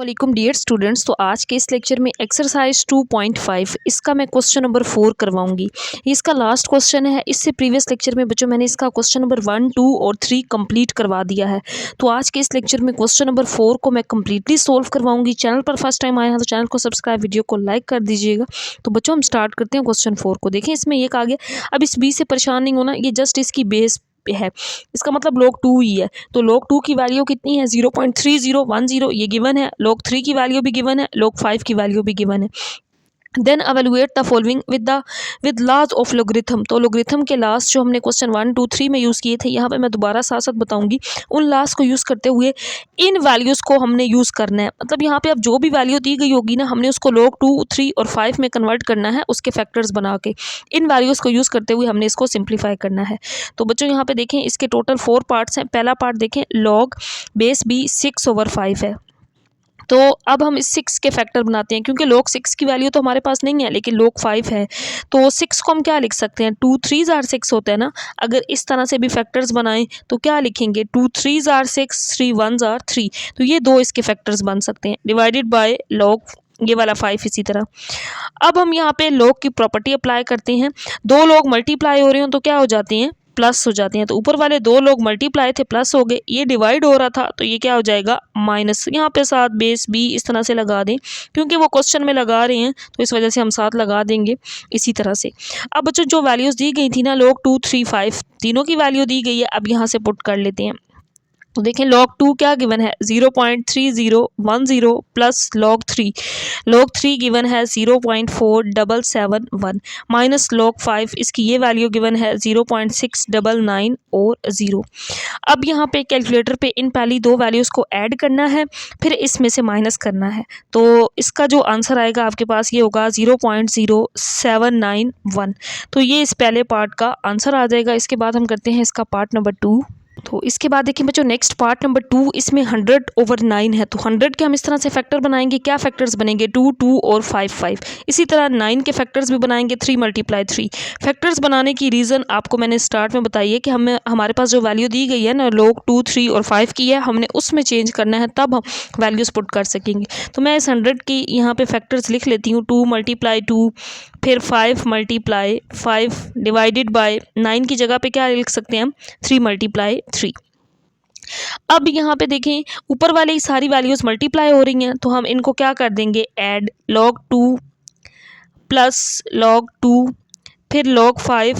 वालेकुम dear students. तो आज के इस लेक्चर में एक्सरसाइज 2.5 इसका मैं क्वेश्चन नंबर 4 करवाऊंगी। ये इसका लास्ट क्वेश्चन है। इससे प्रीवियस लेक्चर में बच्चों मैंने इसका क्वेश्चन नंबर 1, 2 और 3 कंप्लीट करवा दिया है। तो आज के इस लेक्चर में क्वेश्चन नंबर 4 को मैं कंप्लीटली सोल्व करवाऊंगी। चैनल पर फर्स्ट टाइम आए हैं तो चैनल को सब्सक्राइब, वीडियो को लाइक कर दीजिएगा। तो बच्चों हम स्टार्ट करते हैं क्वेश्चन 4 को। देखें इसमें ये कहा गया, अब इस बी से परेशान नहीं होना, ये जस्ट इसकी बेस पे है, इसका मतलब log 2 ही है। तो log 2 की वैल्यू कितनी है 0.3010, ये गिवन है। log 3 की वैल्यू भी गिवन है, log 5 की वैल्यू भी गिवन है। Then evaluate the following with laws of logarithm. तो लोगरिथम के लॉज जो हमने क्वेश्चन 1, 2, 3 में यूज़ किए थे, यहाँ पे मैं दोबारा साथ साथ बताऊंगी। उन लॉज को यूज़ करते हुए इन वैल्यूज़ को हमने यूज़ करना है। मतलब यहाँ पे अब जो भी वैल्यू दी गई होगी ना, हमने उसको log 2, 3 और 5 में कन्वर्ट करना है, उसके फैक्टर्स बना के। इन वैल्यूज़ को यूज़ करते हुए हमने इसको सिंप्लीफाई करना है। तो बच्चों यहाँ पे देखें, इसके टोटल 4 पार्ट्स हैं। पहला पार्ट देखें, log बेस b 6/5 है। तो अब हम इस 6 के फैक्टर बनाते हैं, क्योंकि log 6 की वैल्यू तो हमारे पास नहीं है, लेकिन log 5 है। तो 6 को हम क्या लिख सकते हैं, 2 3 जार 6 होता है ना। अगर इस तरह से भी फैक्टर्स बनाएं तो क्या लिखेंगे, 2 3 जार 6, 3 1 जार 3। तो ये दो इसके फैक्टर्स बन सकते हैं, डिवाइडेड बाय log ये वाला 5 इसी तरह। अब हम यहाँ पे log की प्रॉपर्टी अप्लाई करते हैं। दो लोग मल्टीप्लाई हो रहे हो तो क्या हो जाते हैं, प्लस हो जाते हैं। तो ऊपर वाले दो लोग मल्टीप्लाई थे, प्लस हो गए। ये डिवाइड हो रहा था तो ये क्या हो जाएगा, माइनस। यहाँ पे साथ बेस बी इस तरह से लगा दें, क्योंकि वो क्वेश्चन में लगा रहे हैं तो इस वजह से हम साथ लगा देंगे इसी तरह से। अब बच्चों जो वैल्यूज़ दी गई थी ना, log 2, 3, 5 तीनों की वैल्यू दी गई है। अब यहाँ से पुट कर लेते हैं। तो देखें log 2 क्या गिवन है 0.3010 प्लस log 3 गिवन है 0.4771 माइनस log 5 इसकी ये वैल्यू गिवन है 0.699 और 0। अब यहाँ पे कैलकुलेटर पे इन पहली दो वैल्यूज़ को ऐड करना है, फिर इसमें से माइनस करना है। तो इसका जो आंसर आएगा आपके पास ये होगा 0.0791। तो ये इस पहले पार्ट का आंसर आ जाएगा। इसके बाद हम करते हैं इसका पार्ट नंबर 2। तो इसके बाद देखिए बच्चों, नेक्स्ट पार्ट नंबर 2, इसमें 100/9 है। तो 100 के हम इस तरह से फैक्टर बनाएंगे, क्या फैक्टर्स बनेंगे, 2 2 और 5 5। इसी तरह 9 के फैक्टर्स भी बनाएंगे, 3 × 3। फैक्टर्स बनाने की रीज़न आपको मैंने स्टार्ट में बताई है कि हमारे पास जो वैल्यू दी गई है ना, log 2, 3 और 5 की है, हमने उसमें चेंज करना है, तब हम वैल्यूज़ पुट कर सकेंगे। तो मैं इस 100 की यहाँ पे फैक्टर्स लिख लेती हूँ। 2 × 2, फिर 5 × 5 डिवाइडेड बाय 9 की जगह पे क्या लिख सकते हैं हम, 3 × 3। अब यहाँ पे देखें, ऊपर वाली सारी वैल्यूज़ मल्टीप्लाई हो रही हैं, तो हम इनको क्या कर देंगे, ऐड log 2 प्लस log 2, फिर log 5,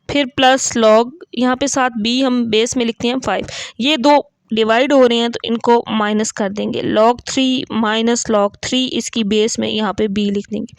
फिर प्लस log यहाँ पे साथ b हम बेस में लिखते हैं 5। ये दो डिवाइड हो रहे हैं तो इनको माइनस कर देंगे, log 3 माइनस log 3 इसकी बेस में यहाँ पे b लिख देंगे।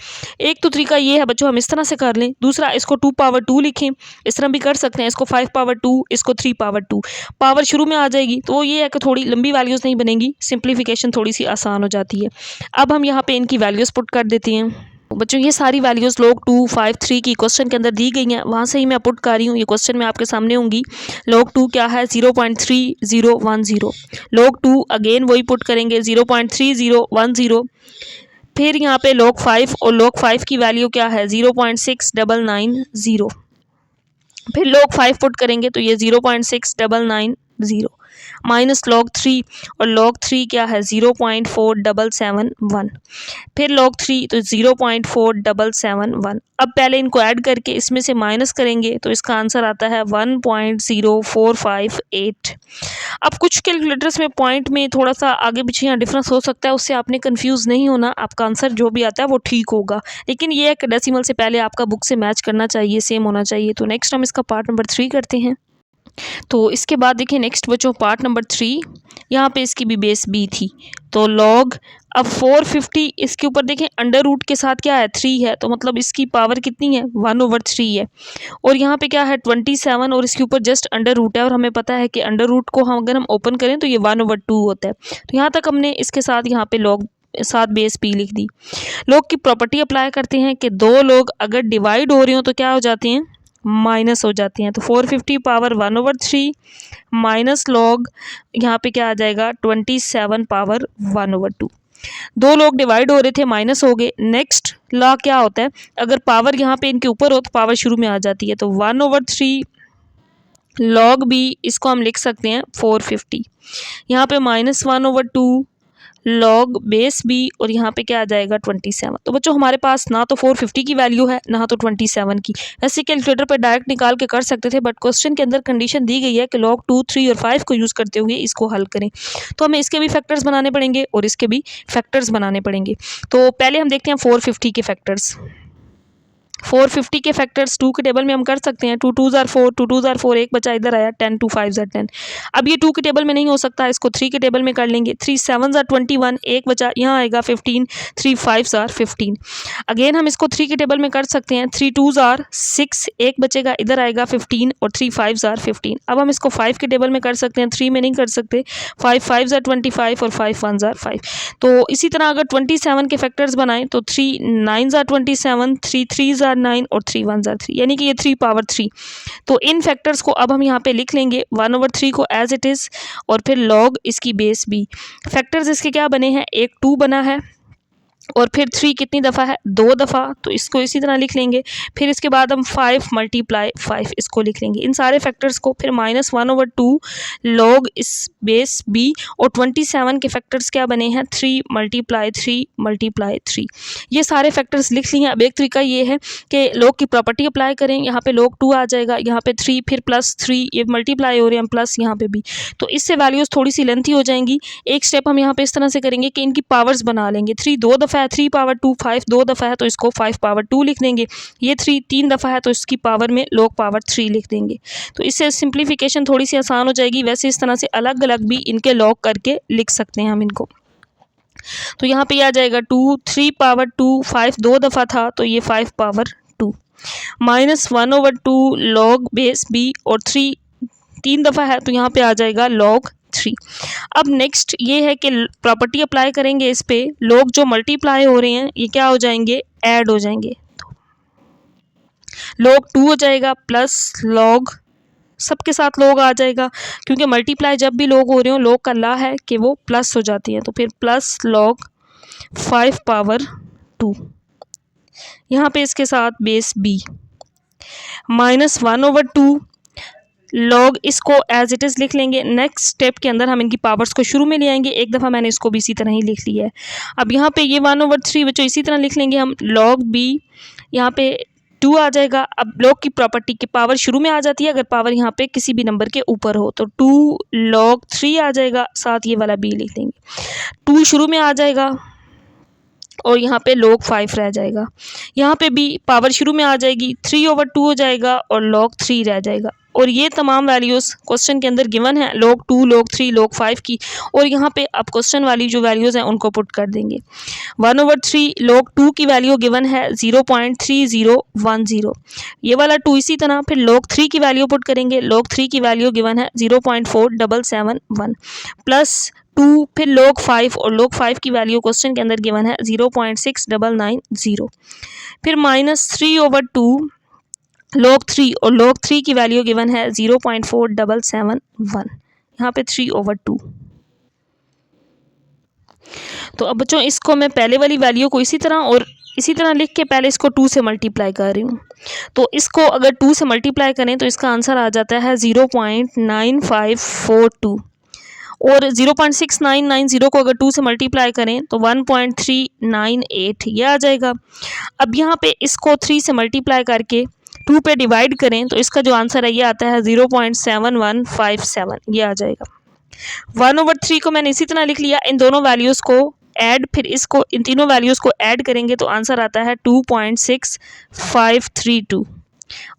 एक तो तरीका ये है बच्चों, हम इस तरह से कर लें। दूसरा, इसको 2/2 लिखें, इस तरह भी कर सकते हैं। इसको 5/2, इसको 3/2। पावर शुरू में आ जाएगी तो ये है कि थोड़ी लंबी वैल्यूज़ नहीं बनेंगी, सिंप्लीफिकेशन थोड़ी सी आसान हो जाती है। अब हम यहाँ पे इनकी वैल्यूज़ पुट कर देते हैं। बच्चों ये सारी वैल्यूज़ log 2, 5, 3 की क्वेश्चन के अंदर दी गई हैं, वहाँ से ही मैं पुट कर रही हूँ। ये क्वेश्चन में आपके सामने होंगी। log 2 क्या है 0.3010। log 2 अगेन वही पुट करेंगे 0.3010। फिर यहाँ पे log 5, और log 5 की वैल्यू क्या है 0.6990। फिर log 5 पुट करेंगे तो ये 0.6990 माइनस log 3, और log 3 क्या है 0.4771। फिर log 3 तो 0.4771। अब पहले इनको ऐड करके इसमें से माइनस करेंगे तो इसका आंसर आता है 1.0458। अब कुछ कैलकुलेटर्स में पॉइंट में थोड़ा सा आगे पीछे यहाँ डिफरेंस हो सकता है, उससे आपने कंफ्यूज नहीं होना। आपका आंसर जो भी आता है वो ठीक होगा, लेकिन ये एक डेसिमल से पहले आपका बुक से मैच करना चाहिए, सेम होना चाहिए। तो नेक्स्ट हम इसका पार्ट नंबर 3 करते हैं। तो इसके बाद देखिए नेक्स्ट बच्चों, पार्ट नंबर 3, यहाँ पे इसकी भी बेस b थी। तो log अब 450, इसके ऊपर देखें अंडर रूट के साथ क्या है 3 है, तो मतलब इसकी पावर कितनी है 1/3 है। और यहाँ पे क्या है 27, और इसके ऊपर जस्ट अंडर रूट है, और हमें पता है कि अंडर रूट को अगर हम ओपन करें तो ये 1/2 होता है। तो यहाँ तक हमने इसके साथ यहाँ पे log साथ बेस p लिख दी। log की प्रॉपर्टी अप्लाई करते हैं कि दो लोग अगर डिवाइड हो रहे हो तो क्या हो जाते हैं, माइनस हो जाती हैं। तो 450 पावर 1/3 माइनस log यहाँ पे क्या आ जाएगा 27 पावर 1/2। दो लोग डिवाइड हो रहे थे, माइनस हो गए। नेक्स्ट लॉ क्या होता है, अगर पावर यहाँ पे इनके ऊपर हो तो पावर शुरू में आ जाती है। तो 1/3 log b इसको हम लिख सकते हैं 450। यहाँ पे -1/2 log बेस b और यहाँ पे क्या आ जाएगा 27। तो बच्चों हमारे पास ना तो 450 की वैल्यू है ना तो 27 की। वैसे कैलकुलेटर पर डायरेक्ट निकाल के कर सकते थे, बट क्वेश्चन के अंदर कंडीशन दी गई है कि log 2, 3 और 5 को यूज़ करते हुए इसको हल करें। तो हमें इसके भी फैक्टर्स बनाने पड़ेंगे और इसके भी फैक्टर्स बनाने पड़ेंगे। तो पहले हम देखते हैं 450 के फैक्टर्स। 450 के फैक्टर्स 2 के टेबल में हम कर सकते हैं। 2 2s are 4, 2 2s are 4, एक बचा इधर आया 10, 2 5s are 10। अब ये 2 के टेबल में नहीं हो सकता, इसको 3 के टेबल में कर लेंगे। 3 7s are 21, एक बचा यहाँ आएगा 15, 3 5s are 15। अगेन हम इसको 3 के टेबल में कर सकते हैं। 3 2s are 6, एक बचेगा इधर आएगा 15 और 3 5s are 15। अब हम इसको 5 के टेबल में कर सकते हैं, 3 में नहीं कर सकते। 5 5s are 25 और 5 1s are 5। तो इसी तरह अगर 27 के फैक्टर्स बनाएं तो 3 9s are 27, 3 3s are 9 और 3 1s are 3, यानी कि ये 3 पावर 3। तो इन फैक्टर्स को अब हम यहाँ पे लिख लेंगे 1/3 को एज इट इज़ और फिर log इसकी बेस b। फैक्टर्स इसके क्या बने हैं, एक 2 बना है और फिर 3 कितनी दफ़ा है, 2 दफ़ा, तो इसको इसी तरह लिख लेंगे। फिर इसके बाद हम 5 × 5 इसको लिख लेंगे, इन सारे फैक्टर्स को। फिर -1/2 log इस बेस b और 27 के फैक्टर्स क्या बने हैं, 3 × 3 × 3। ये सारे फैक्टर्स लिख लिए हैं। अब एक तरीका ये है कि log की प्रॉपर्टी अप्लाई करें। यहाँ पे log 2 आ जाएगा, यहाँ पे 3, फिर +3, ये मल्टीप्लाई हो रहे हैं प्लस यहाँ पे भी, तो इससे वैल्यूज़ थोड़ी सी लेंथी हो जाएंगी। एक स्टेप हम यहाँ पे इस तरह से करेंगे कि इनकी पावर्स बना लेंगे। 3 2 दफ़ा है, 3 पावर 2, 5 2 दफ़ा है तो इसको 5 पावर 2 लिख देंगे। ये 3 3 दफ़ा है तो इसकी पावर में log पावर 3 लिख देंगे। तो इससे सिंप्लीफिकेशन थोड़ी सी आसान हो जाएगी। वैसे इस तरह से अलग अलग भी इनके log करके लिख सकते हैं हम इनको। तो यहाँ पे आ जाएगा 2 3 पावर 2, 5 2 दफ़ा था तो ये 5 पावर 2, -1/2 log बेस b और 3 3 दफ़ा है तो यहाँ पे आ जाएगा log 3। अब नेक्स्ट ये है कि प्रॉपर्टी अप्लाई करेंगे इस पे। log जो मल्टीप्लाई हो रहे हैं ये क्या हो जाएंगे, ऐड हो जाएंगे। log 2 हो जाएगा प्लस log, सबके साथ log आ जाएगा क्योंकि मल्टीप्लाई जब भी log हो रहे हो log का ला है कि वो प्लस हो जाती है। तो फिर प्लस log 5 पावर 2, यहाँ पे इसके साथ बेस b, -1/2 log इसको एज इट इज़ लिख लेंगे। नेक्स्ट स्टेप के अंदर हम इनकी पावर्स को शुरू में ले आएंगे। एक दफ़ा मैंने इसको भी इसी तरह ही लिख लिया है। अब यहाँ पे ये 1/3 बच्चों इसी तरह लिख लेंगे हम। log b यहाँ पे 2 आ जाएगा। अब log की प्रॉपर्टी की पावर शुरू में आ जाती है अगर पावर यहाँ पे किसी भी नंबर के ऊपर हो, तो 2 log 3 आ जाएगा, साथ ये वाला b लिख देंगे। 2 शुरू में आ जाएगा और यहाँ पे log 5 रह जाएगा। यहाँ पे भी पावर शुरू में आ जाएगी, 3/2 हो जाएगा और log 3 रह जाएगा। और ये तमाम वैल्यूज़ क्वेश्चन के अंदर गिवन है, log 2 log 3 log 5 की। और यहाँ पे अब क्वेश्चन वाली जो वैल्यूज़ हैं उनको पुट कर देंगे। 1/3 log 2 की वैल्यू गिवन है 0.3010, ये वाला 2 इसी तरह। फिर log 3 की वैल्यू पुट करेंगे। log 3 की वैल्यू गिवन है 0.4771 प्लस 2, फिर log 5 और log 5 की वैल्यू क्वेश्चन के अंदर गिवन है 0.6990। फिर -3/2 log 3 और log 3 की वैल्यू गिवन है 0.4771, यहाँ पे 3/2। तो अब बच्चों इसको मैं पहले वाली वैल्यू को इसी तरह लिख के पहले इसको 2 से मल्टीप्लाई कर रही हूँ। तो इसको अगर 2 से मल्टीप्लाई करें तो इसका आंसर आ जाता है 0.9542 और 0.6990 को अगर 2 से मल्टीप्लाई करें तो 1.398 ये आ जाएगा। अब यहाँ पे इसको 3 से मल्टीप्लाई करके 2 पे डिवाइड करें तो इसका जो आंसर है ये आता है 0.7157, ये आ जाएगा। 1/3 को मैंने इसी तरह लिख लिया। इन दोनों वैल्यूज़ को ऐड, फिर इसको इन तीनों वैल्यूज़ को ऐड करेंगे तो आंसर आता है 2.6532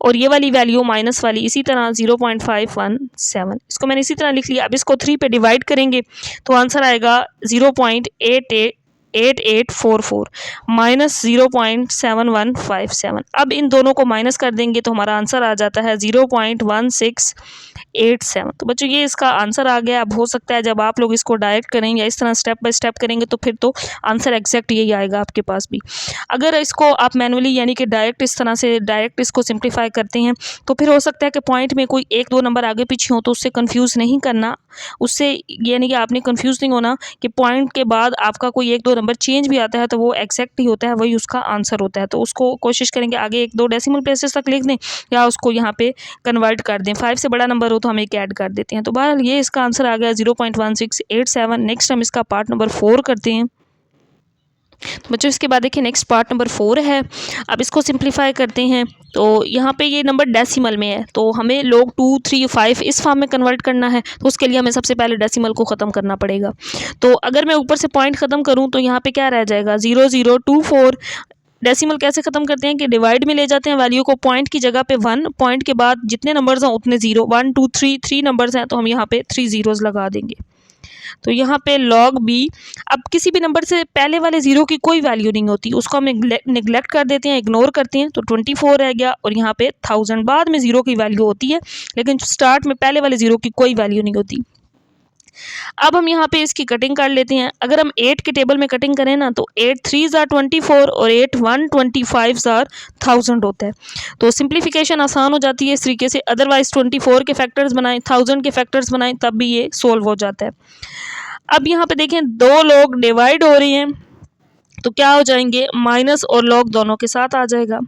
और ये वाली वैल्यू माइनस वाली इसी तरह 0.517, इसको मैंने इसी तरह लिख लिया। अब इसको 3 पे डिवाइड करेंगे तो आंसर आएगा 0.8844 माइनस 0.7157। अब इन दोनों को माइनस कर देंगे तो हमारा आंसर आ जाता है 0.1687। तो बच्चों ये इसका आंसर आ गया। अब हो सकता है जब आप लोग इसको डायरेक्ट करेंगे या इस तरह स्टेप बाय स्टेप करेंगे तो फिर तो आंसर एग्जैक्ट यही आएगा आपके पास भी। अगर इसको आप मैनुअली यानी कि डायरेक्ट इस तरह से डायरेक्ट इसको सिंप्लीफाई करते हैं तो फिर हो सकता है कि पॉइंट में कोई 1-2 नंबर आगे पीछे हो तो उससे कन्फ्यूज़ नहीं करना। उससे यानी कि आपने कंफ्यूज नहीं होना कि पॉइंट के बाद आपका कोई 1-2 नंबर चेंज भी आता है तो वो एग्जैक्ट ही होता है, वही उसका आंसर होता है। तो उसको कोशिश करेंगे आगे 1-2 डेसिमल प्लेसेस तक लिख दें या उसको यहाँ पे कन्वर्ट कर दें। 5 से बड़ा नंबर हो तो हम एक ऐड कर देते हैं। तो बहरहाल ये इसका आंसर आ गया 0.1687। नेक्स्ट हम इसका पार्ट नंबर 4 करते हैं। तो बच्चों इसके बाद देखिए नेक्स्ट पार्ट नंबर 4 है। अब इसको सिंप्लीफाई करते हैं। तो यहाँ पे ये नंबर डेसिमल में है तो हमें लोग 2, 3, 5 इस फॉर्म में कन्वर्ट करना है। तो उसके लिए हमें सबसे पहले डेसिमल को ख़त्म करना पड़ेगा। तो अगर मैं ऊपर से पॉइंट ख़त्म करूँ तो यहाँ पे क्या रह जाएगा 0024। डेसिमल कैसे ख़त्म करते हैं कि डिवाइड में ले जाते हैं वैल्यू को, पॉइंट की जगह पे 1, पॉइंट के बाद जितने नंबर्स हैं उतने 0, 1, 2, 3 नंबर्स हैं तो हम यहाँ पे 3 ज़ीरोज़ लगा देंगे। तो यहाँ पे log b, अब किसी भी नंबर से पहले वाले 0 की कोई वैल्यू नहीं होती, उसको हम निगलेक्ट कर देते हैं, इग्नोर करते हैं। तो 24 रह गया और यहाँ पे 1000 बाद में 0 की वैल्यू होती है लेकिन स्टार्ट में पहले वाले 0 की कोई वैल्यू नहीं होती। अब हम यहाँ पे इसकी कटिंग कर लेते हैं। अगर हम 8 के टेबल में कटिंग करें ना तो 8 3s are 24 और 8 1 25s are 1000 होता है। तो सिंप्लीफिकेशन आसान हो जाती है इस तरीके से। अदरवाइज 24 के फैक्टर्स बनाएं, 1000 के फैक्टर्स बनाएं तब भी ये सोल्व हो जाता है। अब यहाँ पे देखें 2 लोग डिवाइड हो रहे हैं तो क्या हो जाएंगे, माइनस और लॉग दोनों के साथ आ जाएगा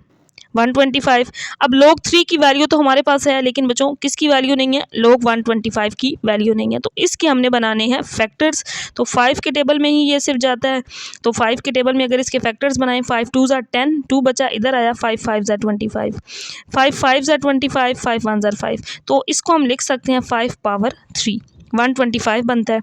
125। अब log 3 की वैल्यू तो हमारे पास है लेकिन बच्चों किसकी वैल्यू नहीं है, log 125 की वैल्यू नहीं है। तो इसके हमने बनाने हैं फैक्टर्स। तो 5 के टेबल में ही ये सिर्फ जाता है। तो 5 के टेबल में अगर इसके फैक्टर्स बनाएं 5 2s are 10, 2 बचा इधर आया, 5 5s are 25, 5 5s are 25, 5 1s are 5। तो इसको हम लिख सकते हैं 5 पावर 3, 125 बनता है।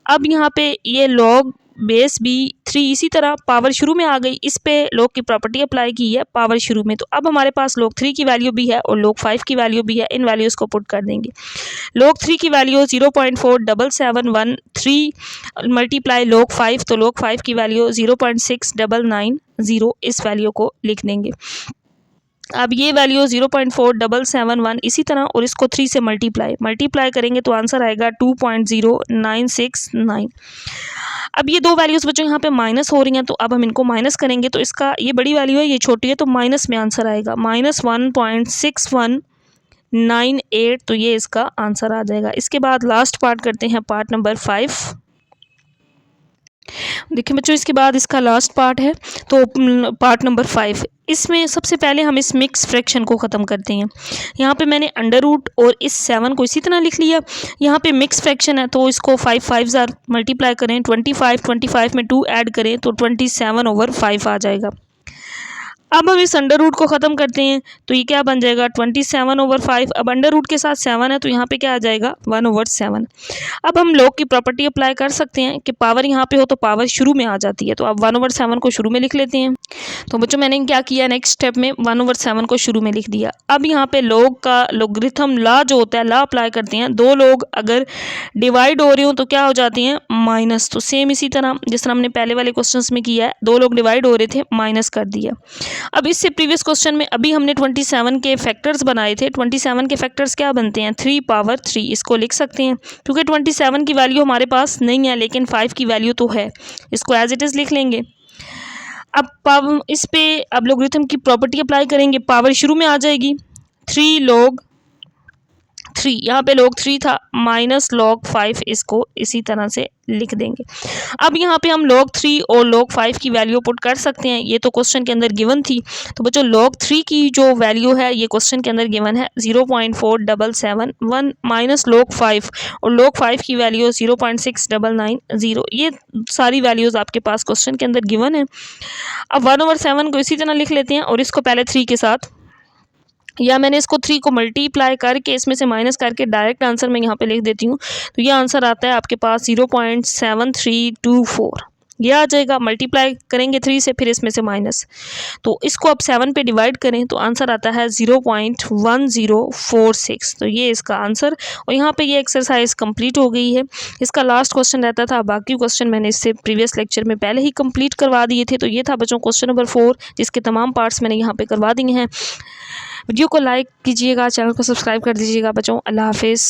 अब यहाँ पे ये log बेस बी 3 इसी तरह पावर शुरू में आ गई, इस पे log की प्रॉपर्टी अप्लाई की है पावर शुरू में। तो अब हमारे पास log 3 की वैल्यू भी है और log 5 की वैल्यू भी है, इन वैल्यूज़ को पुट कर देंगे। log 3 की वैल्यू 0.4773 मल्टीप्लाई log 5, तो log 5 की वैल्यू 0.6990, इस वैल्यू को लिख देंगे। अब ये वैल्यू 0.4771 इसी तरह और इसको 3 से मल्टीप्लाई करेंगे तो आंसर आएगा 2.0969। अब ये दो वैल्यूज़ बच्चों यहाँ पे माइनस हो रही हैं तो अब हम इनको माइनस करेंगे तो इसका ये बड़ी वैल्यू है ये छोटी है तो माइनस में आंसर आएगा -1.6198। तो ये इसका आंसर आ जाएगा। इसके बाद लास्ट पार्ट करते हैं पार्ट नंबर 5। देखिए बच्चों इसके बाद इसका लास्ट पार्ट है तो पार्ट नंबर 5। इसमें सबसे पहले हम इस मिक्स फ्रैक्शन को ख़त्म करते हैं। यहाँ पे मैंने अंडर रूट और इस 7 को इसी तरह लिख लिया। यहाँ पे मिक्स फ्रैक्शन है तो इसको 5 5s are मल्टीप्लाई करें, 25 में 2 ऐड करें तो 27/5 आ जाएगा। अब हम इस अंडर रूट को ख़त्म करते हैं तो ये क्या बन जाएगा 27/5। अब अंडर रूट के साथ 7 है तो यहाँ पे क्या आ जाएगा 1/7। अब हम log की प्रॉपर्टी अप्लाई कर सकते हैं कि पावर यहाँ पे हो तो पावर शुरू में आ जाती है। तो अब 1/7 को शुरू में लिख लेते हैं। तो बच्चों मैंने क्या किया, नेक्स्ट स्टेप में 1/7 को शुरू में लिख दिया। अब यहाँ पे log का लोगरिथम ला जो होता है ला अप्लाई करते हैं। 2 लोग अगर डिवाइड हो रहे हो तो क्या हो जाती हैं माइनस। तो सेम इसी तरह जिस तरह हमने पहले वाले क्वेश्चन में किया है, 2 लोग डिवाइड हो रहे थे माइनस कर दिया। अब इससे प्रीवियस क्वेश्चन में अभी हमने 27 के फैक्टर्स बनाए थे। 27 के फैक्टर्स क्या बनते हैं 3 पावर 3, इसको लिख सकते हैं क्योंकि 27 की वैल्यू हमारे पास नहीं है लेकिन 5 की वैल्यू तो है, इसको एज इट इज़ लिख लेंगे। अब इस पे अब लोगरिथम की प्रॉपर्टी अप्लाई करेंगे, पावर शुरू में आ जाएगी 3 log 3, यहाँ पे log 3 था माइनस log 5, इसको इसी तरह से लिख देंगे। अब यहाँ पे हम log 3 और log 5 की वैल्यू पुट कर सकते हैं, ये तो क्वेश्चन के अंदर गिवन थी। तो बच्चों log 3 की जो वैल्यू है ये क्वेश्चन के अंदर गिवन है 0.4771 माइनस log 5 और log 5 की वैल्यू 0.6990। ये सारी वैल्यूज़ आपके पास क्वेश्चन के अंदर गिवन है। अब 1/7 को इसी तरह लिख लेते हैं और इसको पहले 3 के साथ, या मैंने इसको 3 को मल्टीप्लाई करके इसमें से माइनस करके डायरेक्ट आंसर मैं यहाँ पे लिख देती हूँ। तो ये आंसर आता है आपके पास 0.7324, ये आ जाएगा। मल्टीप्लाई करेंगे 3 से फिर इसमें से माइनस, तो इसको अब 7 पे डिवाइड करें तो आंसर आता है 0.1046। तो ये इसका आंसर। और यहाँ पे ये एक्सरसाइज कंप्लीट हो गई है। इसका लास्ट क्वेश्चन रहता था, बाकी क्वेश्चन मैंने इससे प्रीवियस लेक्चर में पहले ही कंप्लीट करवा दिए थे। तो ये था बच्चों क्वेश्चन नंबर 4 जिसके तमाम पार्ट्स मैंने यहाँ पे करवा दिए हैं। वीडियो को लाइक कीजिएगा, चैनल को सब्सक्राइब कर दीजिएगा बच्चों। अल्लाह हाफिज़।